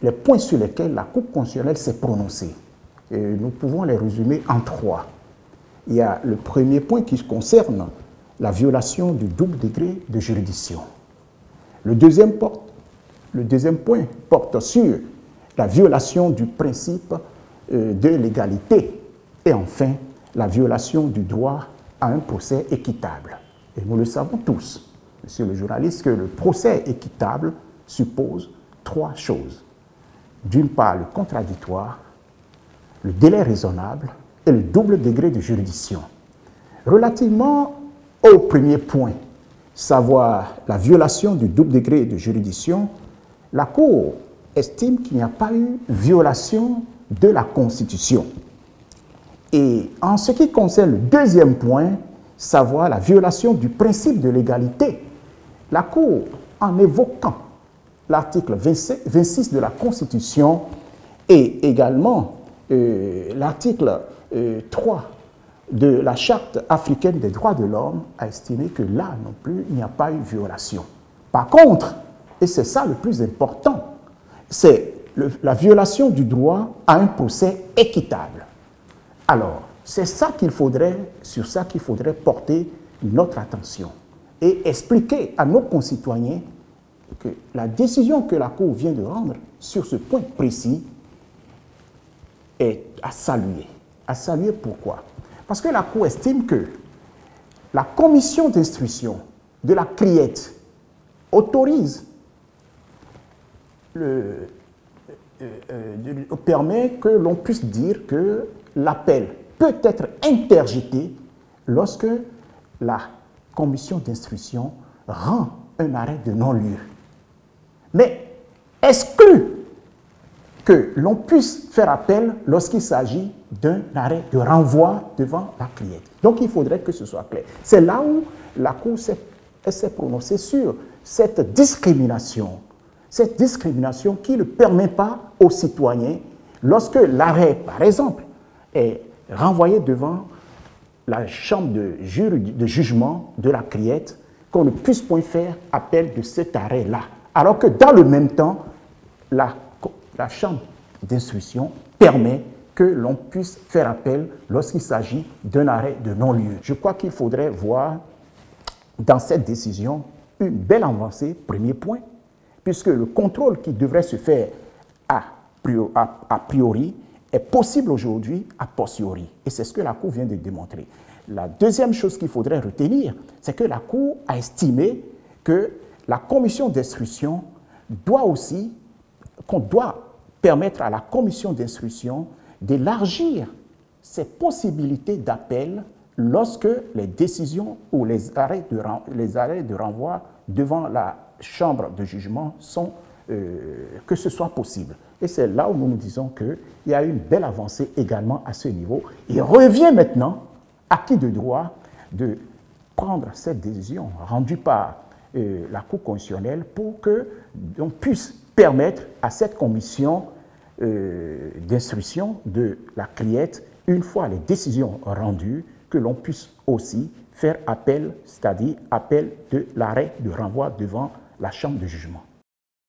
les points sur lesquels la Cour constitutionnelle s'est prononcée. Et nous pouvons les résumer en 3. Il y a le premier point qui concerne la violation du double degré de juridiction. Le deuxième point porte sur la violation du principe de l'égalité et enfin la violation du droit à un procès équitable. Et nous le savons tous, monsieur le journaliste, que le procès équitable suppose 3 choses. D'une part, le contradictoire, le délai raisonnable et le double degré de juridiction. Relativement au premier point, savoir la violation du double degré de juridiction, la Cour estime qu'il n'y a pas eu violation de la Constitution. Et en ce qui concerne le deuxième point, savoir la violation du principe de l'égalité, la Cour, en évoquant l'article 26 de la Constitution et également l'article 3 de la Charte africaine des droits de l'homme, a estimé que là non plus, il n'y a pas eu violation. Par contre, et c'est ça le plus important, c'est la violation du droit à un procès équitable. Alors, c'est ça qu'il faudrait, sur ça qu'il faudrait porter notre attention et expliquer à nos concitoyens que la décision que la Cour vient de rendre sur ce point précis est à saluer. À saluer pourquoi? Parce que la Cour estime que la commission d'instruction de la CRIET autorise, permet que l'on puisse dire que l'appel peut être interjeté lorsque la commission d'instruction rend un arrêt de non-lieu. Mais exclut que l'on puisse faire appel lorsqu'il s'agit d'un arrêt de renvoi devant la CRIET. Donc il faudrait que ce soit clair. C'est là où la Cour s'est prononcée sur cette discrimination qui ne permet pas aux citoyens, lorsque l'arrêt, par exemple, est renvoyé devant la chambre de jugement de la CRIET, qu'on ne puisse point faire appel de cet arrêt-là. Alors que dans le même temps, la chambre d'instruction permet que l'on puisse faire appel lorsqu'il s'agit d'un arrêt de non-lieu. Je crois qu'il faudrait voir dans cette décision une belle avancée, premier point, puisque le contrôle qui devrait se faire a priori est possible aujourd'hui a posteriori. Et c'est ce que la Cour vient de démontrer. La deuxième chose qu'il faudrait retenir, c'est que la Cour a estimé que la commission d'instruction qu'on doit permettre à la commission d'instruction d'élargir ses possibilités d'appel lorsque les décisions ou les arrêts de renvoi devant la chambre de jugement sont, que ce soit possible. Et c'est là où nous nous disons qu'il y a eu une belle avancée également à ce niveau. Il revient maintenant à qui de droit de prendre cette décision rendue par la Cour constitutionnelle pour que l'on puisse permettre à cette commission d'instruction de la CRIET, une fois les décisions rendues, que l'on puisse aussi faire appel, c'est-à-dire appel de l'arrêt de renvoi devant la chambre de jugement.